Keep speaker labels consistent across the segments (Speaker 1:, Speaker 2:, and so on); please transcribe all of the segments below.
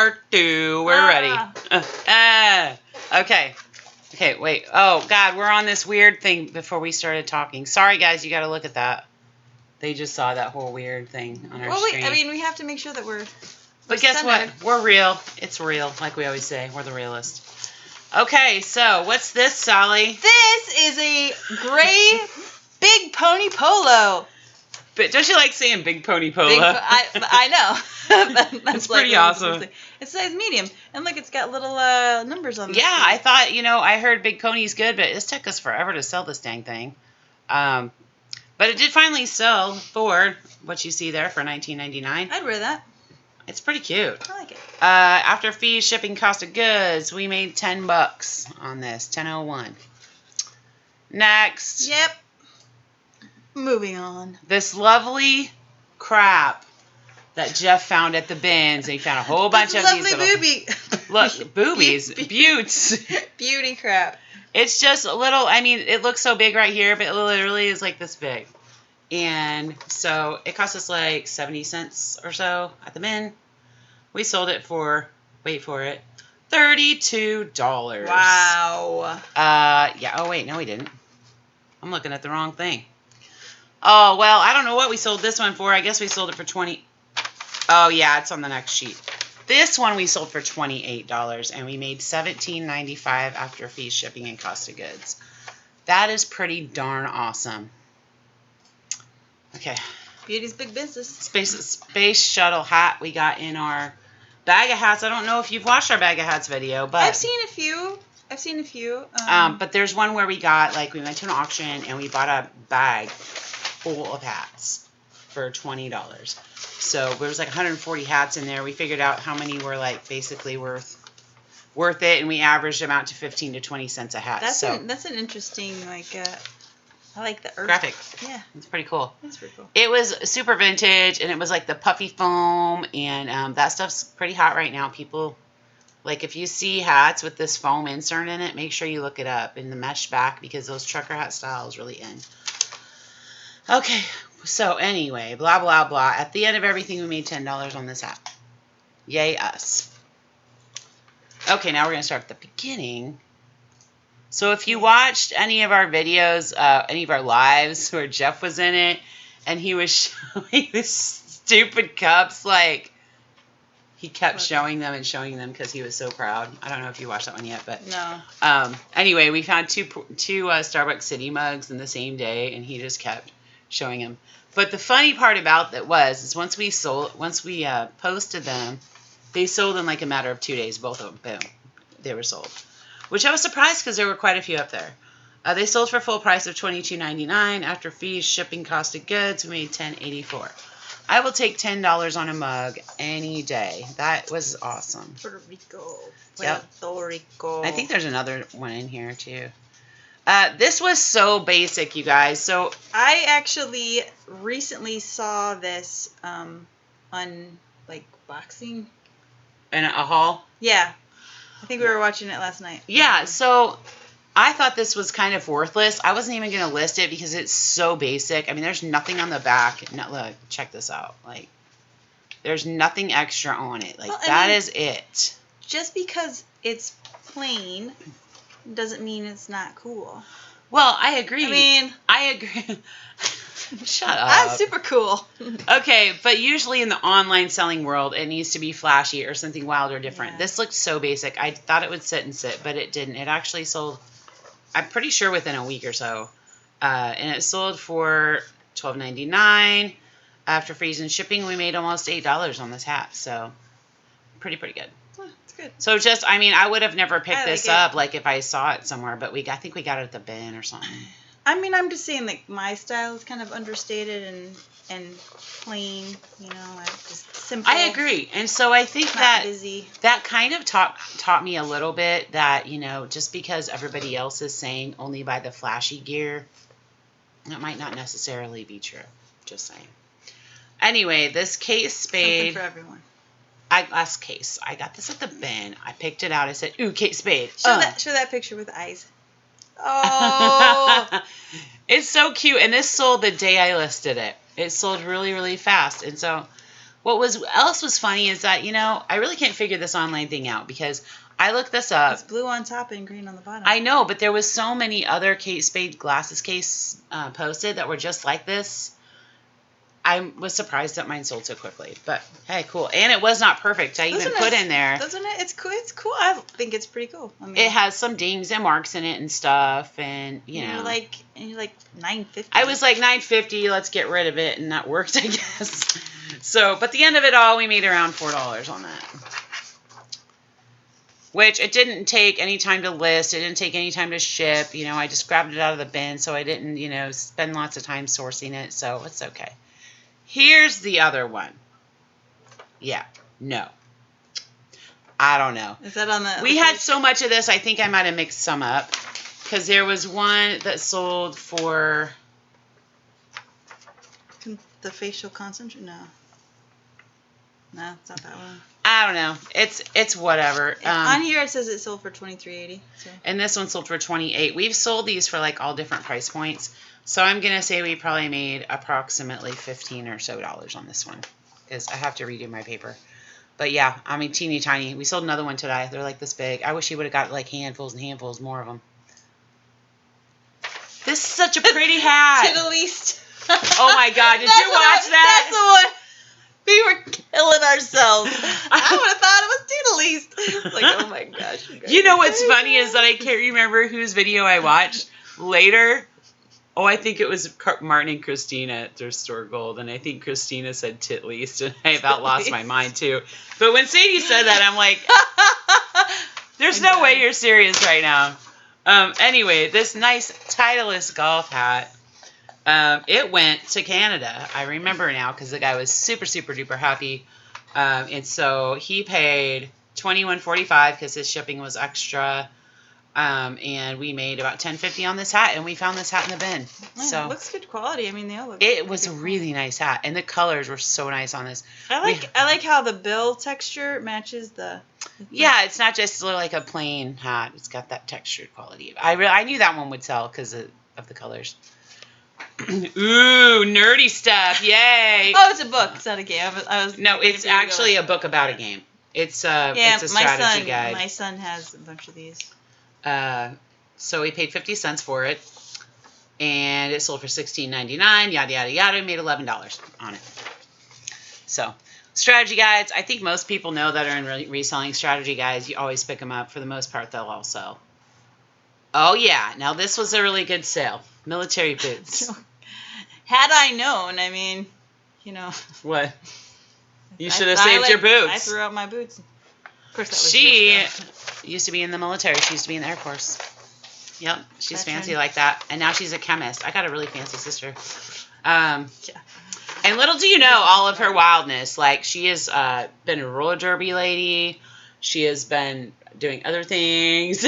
Speaker 1: part 2. We're ready. Okay. Okay, wait. Oh, God, we're on this weird thing before we started talking. Sorry, guys, you got to look at that. They just saw that whole weird thing on our screen.
Speaker 2: I mean, we have to make sure that we're
Speaker 1: But guess
Speaker 2: centered.
Speaker 1: what? We're real. It's real, like we always say. We're the realist. Okay, so what's this, Sally?
Speaker 2: This is a gray big pony polo.
Speaker 1: But don't you like saying big pony polo?
Speaker 2: I know.
Speaker 1: It's pretty awesome.
Speaker 2: It's size medium. And look, it's got little numbers on it.
Speaker 1: Yeah, I thought, I heard big pony's good, but it took us forever to sell this dang thing. But it did finally sell for what you see there for $19.99.
Speaker 2: I'd wear that.
Speaker 1: It's pretty cute.
Speaker 2: I like it.
Speaker 1: After fees, shipping, cost of goods, we made $10 on this. $10.01. Next.
Speaker 2: Yep. Moving on.
Speaker 1: This lovely crap that Jeff found at the bins. He found a whole bunch of these little...
Speaker 2: Booby.
Speaker 1: Look, boobies. Buttes.
Speaker 2: Beauty crap.
Speaker 1: It's just a little... I mean, it looks so big right here, but it literally is like this big. And so it cost us like 70 cents or so at the bin. We sold it for, wait for it, $32.
Speaker 2: Wow.
Speaker 1: Yeah. Oh, wait. No, we didn't. I'm looking at the wrong thing. Oh, well, I don't know what we sold this one for. I guess we sold it for 20. Oh, yeah, it's on the next sheet. This one we sold for $28, and we made $17.95 after fees, shipping, and cost of goods. That is pretty darn awesome. Okay.
Speaker 2: Beauty's big business.
Speaker 1: Space Shuttle Hat we got in our bag of hats. I don't know if you've watched our bag of hats video, but
Speaker 2: I've seen a few.
Speaker 1: But there's one where we got, like, we went to an auction and we bought a bag full of hats for $20. So there was like 140 hats in there. We figured out how many were, like, basically worth it, and we averaged them out to 15 to 20 cents a hat.
Speaker 2: That's an interesting, like, I like the earth
Speaker 1: graphic.
Speaker 2: Yeah.
Speaker 1: It's pretty cool.
Speaker 2: That's pretty cool.
Speaker 1: It was super vintage, and it was like the puffy foam, and that stuff's pretty hot right now. People, like, if you see hats with this foam insert in it, make sure you look it up in the mesh back, because those trucker hat style is really in. Okay, so anyway, blah, blah, blah. At the end of everything, we made $10 on this hat. Yay, us. Okay, now we're going to start at the beginning. So if you watched any of our videos, any of our lives where Jeff was in it, and he was showing the stupid cups, like, he kept showing them because he was so proud. I don't know if you watched that one yet, but
Speaker 2: no.
Speaker 1: Anyway, we found two Starbucks City mugs in the same day, and he just kept showing them. But the funny part about that is once we posted them, they sold in like a matter of 2 days. Both of them, boom, they were sold. Which I was surprised because there were quite a few up there. They sold for full price of $22.99. After fees, shipping, cost of goods, we made $10.84. I will take $10 on a mug any day. That was awesome.
Speaker 2: Puerto Rico.
Speaker 1: Yep.
Speaker 2: Puerto Rico.
Speaker 1: I think there's another one in here too. This was so basic, you guys. So
Speaker 2: I actually recently saw this on like boxing.
Speaker 1: In a haul?
Speaker 2: Yeah. I think we were watching it last night.
Speaker 1: Yeah, so I thought this was kind of worthless. I wasn't even going to list it because it's so basic. I mean, there's nothing on the back. No, look, check this out. Like, there's nothing extra on it. Like, that is it.
Speaker 2: Just because it's plain doesn't mean it's not cool.
Speaker 1: Well, I agree. I agree. Shut up.
Speaker 2: That's super cool.
Speaker 1: Okay, but usually in the online selling world, it needs to be flashy or something wild or different. Yeah. This looked so basic. I thought it would sit, but it didn't. It actually sold, I'm pretty sure, within a week or so. And it sold for $12.99. After fees and shipping, we made almost $8 on this hat. So, pretty good.
Speaker 2: Oh, that's good.
Speaker 1: So just, I mean, I would have never picked this up, like, if I saw it somewhere. But I think we got it at the bin or something.
Speaker 2: I mean, I'm just saying, like, my style is kind of understated and plain, you know, just simple.
Speaker 1: I agree. And so I think that kind of taught me a little bit that, you know, just because everybody else is saying only buy the flashy gear, that might not necessarily be true. Just saying. Anyway, this Kate Spade.
Speaker 2: Something for everyone.
Speaker 1: Last case. I got this at the bin. I picked it out. I said, ooh, Kate Spade.
Speaker 2: Show that picture with eyes. Oh,
Speaker 1: it's so cute. And this sold the day I listed it. It sold really, really fast. And so What else was funny is that, I really can't figure this online thing out because I looked this up.
Speaker 2: It's blue on top and green on the bottom.
Speaker 1: I know, but there was so many other Kate Spade glasses case posted that were just like this. I was surprised that mine sold so quickly, but hey, cool. And it was not perfect. I even put in there.
Speaker 2: Doesn't it? It's cool. It's cool. I think it's pretty cool. I mean,
Speaker 1: it has some dings and marks in it and stuff, and
Speaker 2: you're like $9.50.
Speaker 1: I was like $9.50. Let's get rid of it, and that worked, I guess. So, but the end of it all, we made around $4 on that. Which it didn't take any time to list. It didn't take any time to ship. I just grabbed it out of the bin, so I didn't, spend lots of time sourcing it. So it's okay. Here's the other one. Yeah. No. I don't know.
Speaker 2: Is that on the...
Speaker 1: We had so much of this, I think I might have mixed some up. Because there was one that sold for...
Speaker 2: The facial concentration? No. No, it's not that one.
Speaker 1: I don't know. It's whatever.
Speaker 2: On here it says it sold for $23.80. So.
Speaker 1: And this one sold for $28. We've sold these for like all different price points. So I'm going to say we probably made approximately $15 or so on this one. Because I have to redo my paper. But yeah, I mean, teeny tiny. We sold another one today. They're like this big. I wish you would have got like handfuls and handfuls more of them. This is such a pretty hat.
Speaker 2: To the least.
Speaker 1: Oh my God, did you watch that?
Speaker 2: That's the one. We were killing ourselves. I would have thought it was to the least. It's like, oh my gosh.
Speaker 1: You know what's funny is that I can't remember whose video I watched later. Oh, I think it was Martin and Christina at their store gold, and I think Christina said tit least, and I about lost my mind too. But when Sadie said that, I'm like, there's no way you're serious right now. Anyway, this nice Titleist golf hat, it went to Canada. I remember now because the guy was super, super duper happy. And so he paid $21.45 because his shipping was extra. And we made about $10.50 on this hat, and we found this hat in the bin.
Speaker 2: Yeah,
Speaker 1: So
Speaker 2: it looks good quality. I mean, they all look.
Speaker 1: It was a really nice hat, and the colors were so nice on this.
Speaker 2: I like how the bill texture matches the.
Speaker 1: Yeah, it's not just like a plain hat. It's got that textured quality. I knew that one would sell because of the colors. Ooh, nerdy stuff! Yay!
Speaker 2: Oh, it's a book. It's not a game.
Speaker 1: No, it's actually a book about a game. It's it's a strategy guide.
Speaker 2: My son has a bunch of these.
Speaker 1: So we paid 50 cents for it, and it sold for $16.99. Yada yada yada. We made $11 on it. So, strategy guides. I think most people know that are in reselling strategy guides. You always pick them up. For the most part, they'll all sell. Oh yeah. Now this was a really good sale. Military boots.
Speaker 2: Had I known, I mean,
Speaker 1: What? You should have saved your boots.
Speaker 2: I threw out my boots. Of course, that was
Speaker 1: She used to be in the military. She used to be in the Air Force. Yep, she's fancy like that. And now she's a chemist. I got a really fancy sister.
Speaker 2: Yeah.
Speaker 1: And little do you know all of her wildness. Like, she has been a roller derby lady. She has been doing other things.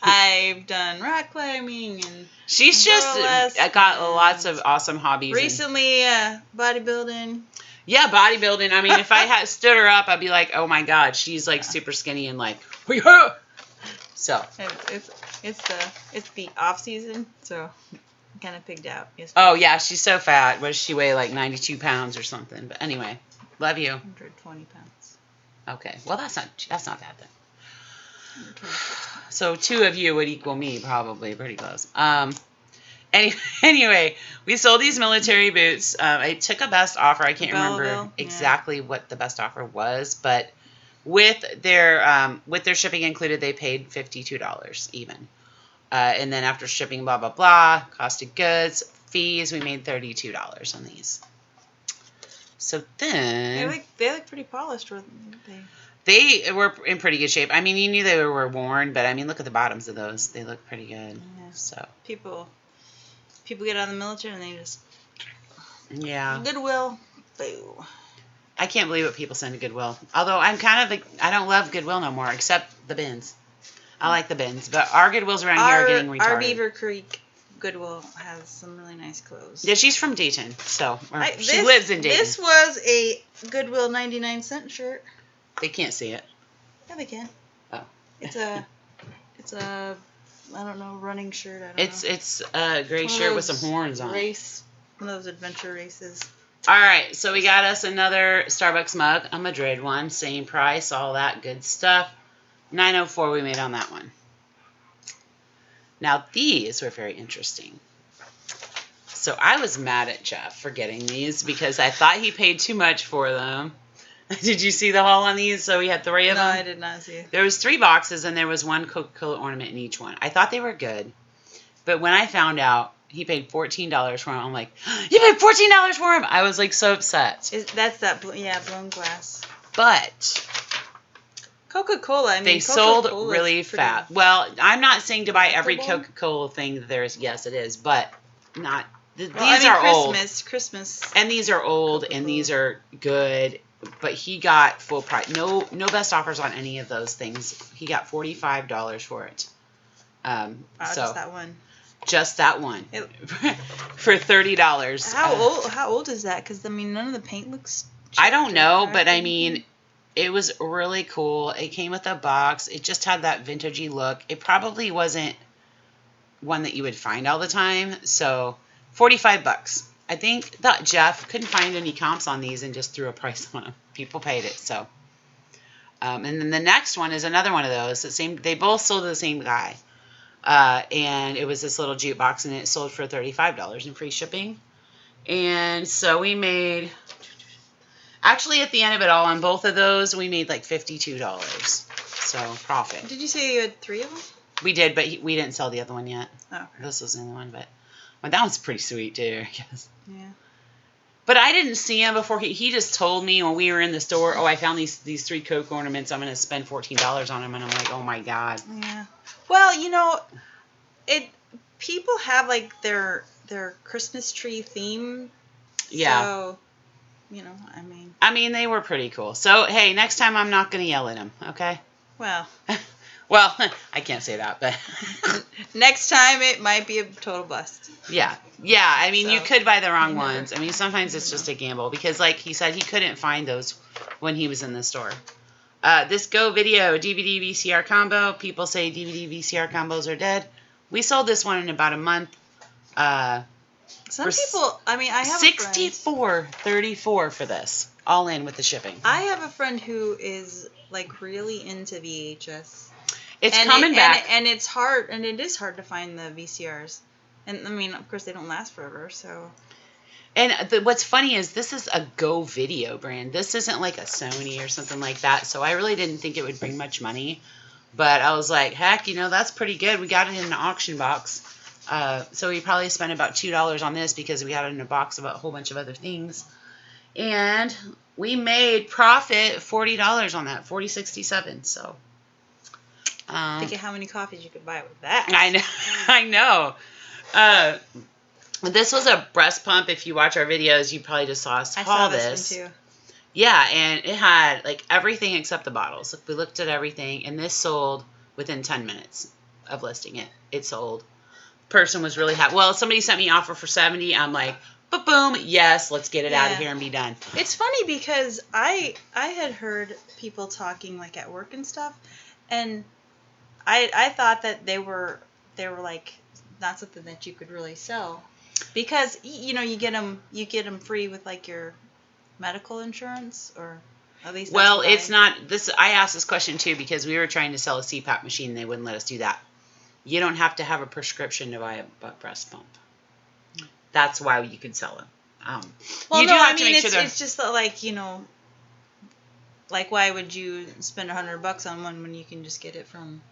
Speaker 2: I've done rock climbing and
Speaker 1: she's just got lots of awesome hobbies.
Speaker 2: Recently, bodybuilding.
Speaker 1: Yeah, bodybuilding. I mean, if I had stood her up, I'd be like, oh my God, she's like super skinny and like, so.
Speaker 2: It's the off season, so I'm kind of pigged out.
Speaker 1: Oh yeah, she's so fat. What does she weigh? Like 92 pounds or something. But anyway, love you.
Speaker 2: 120 pounds.
Speaker 1: Okay, well that's not bad then. So 2 of you would equal me probably, pretty close. Anyway, we sold these military boots. I took a best offer. I can't remember exactly what the best offer was, but with their shipping included, they paid $52 even. And then after shipping, blah blah blah, cost of goods, fees, we made $32 on these. So then
Speaker 2: they look pretty polished, weren't they?
Speaker 1: They were in pretty good shape. I mean, you knew they were worn, but I mean, look at the bottoms of those. They look pretty good.
Speaker 2: Yeah.
Speaker 1: So
Speaker 2: people get out of the military and they just Goodwill, boo.
Speaker 1: I can't believe what people send to Goodwill. Although I don't love Goodwill no more, except the bins. I like the bins, but our Goodwills around here are getting retarded.
Speaker 2: Our Beaver Creek Goodwill has some really nice clothes.
Speaker 1: Yeah, she's from Dayton, so she lives in Dayton.
Speaker 2: This was a Goodwill 99-cent shirt.
Speaker 1: They can't see it.
Speaker 2: Yeah, they can.
Speaker 1: Oh.
Speaker 2: It's a I don't know, running shirt.
Speaker 1: It's a gray shirt with some horns on it.
Speaker 2: One of those adventure races.
Speaker 1: All right, so we got us another Starbucks mug, a Madrid one, same price, all that good stuff. $9.04 we made on that one. Now these were very interesting. So I was mad at Jeff for getting these because I thought he paid too much for them. Did you see the haul on these? So we had 3 of them.
Speaker 2: No, I did not see.
Speaker 1: There was 3 boxes and there was 1 Coca-Cola ornament in each one. I thought they were good, but when I found out he paid $14 for them, I'm like, you paid $14 for them? I was like so upset.
Speaker 2: That's that, blown glass.
Speaker 1: But
Speaker 2: Coca-Cola, I mean,
Speaker 1: they sold really fast. Well, I'm not saying to buy every Coca-Cola thing that there is. Yes, it is, but not. These are old.
Speaker 2: Christmas.
Speaker 1: And these are old, and these are good. But he got full price. No best offers on any of those things. He got $45 for it. So
Speaker 2: just that one.
Speaker 1: Just that one for $30.
Speaker 2: How old is that? Because I mean, none of the paint looks.
Speaker 1: I don't know, but I mean, it was really cool. It came with a box. It just had that vintagey look. It probably wasn't one that you would find all the time. So $45. I think that Jeff couldn't find any comps on these and just threw a price on them. People paid it. So, and then the next one is another one of those. They both sold to the same guy. And it was this little jukebox, and it sold for $35 in free shipping. And so we made, actually at the end of it all, on both of those, we made like $52. So profit.
Speaker 2: Did you say you had 3 of them?
Speaker 1: We did, but we didn't sell the other one yet.
Speaker 2: Oh. Okay.
Speaker 1: This was the other one, but that one's pretty sweet too, I guess.
Speaker 2: Yeah.
Speaker 1: But I didn't see him before. He just told me when we were in the store, oh, I found these 3 Coke ornaments. I'm going to spend $14 on them. And I'm like, oh, my God.
Speaker 2: Yeah. Well, you know, people have, like, their Christmas tree theme.
Speaker 1: Yeah.
Speaker 2: So, you know,
Speaker 1: I mean, they were pretty cool. So, hey, next time I'm not going to yell at him, okay?
Speaker 2: Well.
Speaker 1: Well, I can't say that, but.
Speaker 2: Next time it might be a total bust.
Speaker 1: Yeah. Yeah, I mean, you could buy the wrong ones. I mean, sometimes it's just a gamble because, like he said, he couldn't find those when he was in the store. This Go Video DVD VCR combo. People say DVD VCR combos are dead. We sold this one in about a month.
Speaker 2: Some people, I mean, I have
Speaker 1: $64.34 for this, all in with the shipping.
Speaker 2: I have a friend who is like really into VHS.
Speaker 1: It's coming back,
Speaker 2: and it's hard, and it is hard to find the VCRs. And I mean, of course, they don't last forever, so.
Speaker 1: And what's funny is this is a Go Video brand. This isn't like a Sony or something like that. So I really didn't think it would bring much money. But I was like, heck, you know, that's pretty good. We got it in an auction box. So we probably spent about $2 on this because we got it in a box of a whole bunch of other things. And we made profit $40 on that, $40.67. So.
Speaker 2: Think of how many coffees you could buy with that.
Speaker 1: I know. I know. This was a breast pump. If you watch our videos, you probably just saw us haul this.
Speaker 2: I saw this one too.
Speaker 1: Yeah, and it had like everything except the bottles. We looked at everything, and this sold within 10 minutes of listing it. It sold. Person was really happy. Well, somebody sent me an offer for $70. I'm like, boom, yes, let's get it out of here and be done.
Speaker 2: It's funny because I had heard people talking like at work and stuff, and I thought that they were like not something that you could really sell because you know you get them free with like your medical insurance, or at least.
Speaker 1: Well, it's not this. I asked this question too because we were trying to sell a CPAP machine and they wouldn't let us do that. You don't have to have a prescription to buy a breast pump. That's why you can sell them.
Speaker 2: Well, you do have to make sure it's just that, like, you know, like why would you spend $100 on one when you can just get it from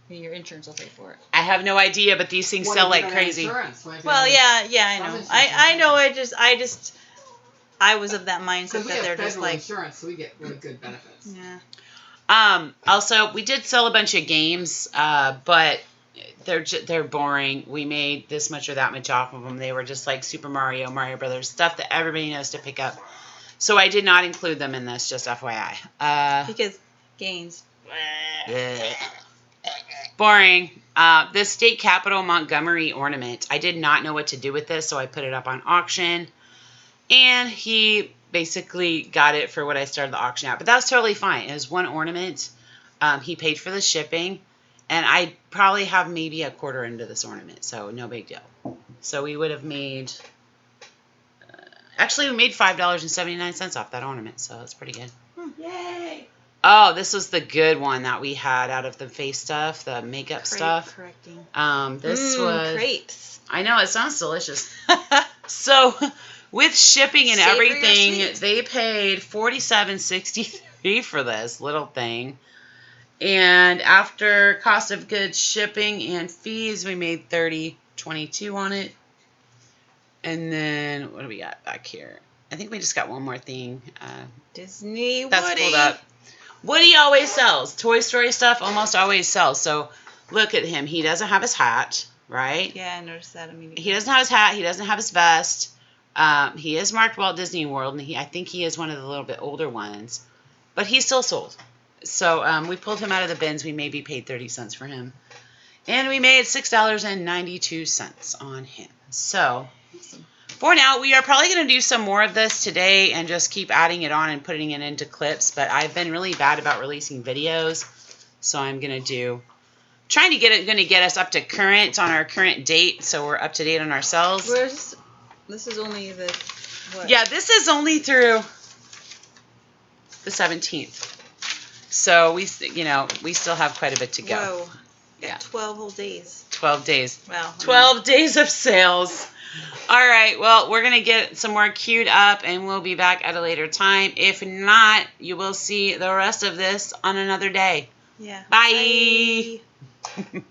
Speaker 2: your insurance will pay for it?
Speaker 1: I have no idea, but these things sell like crazy.
Speaker 2: Well, yeah, I know. I know. I was of that mindset that they're just like
Speaker 3: insurance, so we get really good benefits.
Speaker 2: Yeah.
Speaker 1: Also, we did sell a bunch of games, but they're boring. We made this much or that much off of them. They were just like Super Mario, Mario Brothers, stuff that everybody knows to pick up. So I did not include them in this, just FYI.
Speaker 2: Because games.
Speaker 1: Boring. This State Capitol Montgomery ornament. I did not know what to do with this, so I put it up on auction. And he basically got it for what I started the auction at. But that's totally fine. It was one ornament. He paid for the shipping. And I probably have maybe a quarter into this ornament, so no big deal. So we would have made, Actually, we made $5.79 off that ornament, so that's pretty good.
Speaker 3: Yay!
Speaker 1: Oh, this was the good one that we had out of the face stuff, the makeup stuff.
Speaker 2: Correcting.
Speaker 1: This was
Speaker 2: crepes.
Speaker 1: I know, it sounds delicious. So, with shipping and
Speaker 2: Savory or
Speaker 1: everything,
Speaker 2: sweet?
Speaker 1: they paid $47.63 for this little thing. And after cost of goods, shipping, and fees, we made $30.22 on it. And then, what do we got back here? I think we just got one more thing.
Speaker 2: Disney
Speaker 1: That's
Speaker 2: Woody.
Speaker 1: pulled up. Woody always sells. Toy Story stuff almost always sells. So look at him. He doesn't have his hat, right?
Speaker 2: Yeah, I noticed that immediately.
Speaker 1: He doesn't have his hat. He doesn't have his vest. He is marked Walt Disney World, and I think he is one of the little bit older ones. But he's still sold. So we pulled him out of the bins. We maybe paid 30 cents for him. And we made $6.92 on him. So for now, we are probably going to do some more of this today and just keep adding it on and putting it into clips. But I've been really bad about releasing videos, so I'm going to get us up to current on our current date, so we're up to date on ourselves.
Speaker 2: This is only the what?
Speaker 1: Yeah, this is only through the 17th. So we still have quite a bit to go.
Speaker 2: Whoa.
Speaker 1: Yeah.
Speaker 2: 12 whole days.
Speaker 1: 12 days.
Speaker 2: Wow.
Speaker 1: 12 days of sales. All right, well, we're going to get some more queued up, and we'll be back at a later time. If not, you will see the rest of this on another day.
Speaker 2: Yeah.
Speaker 1: Bye.
Speaker 2: Bye.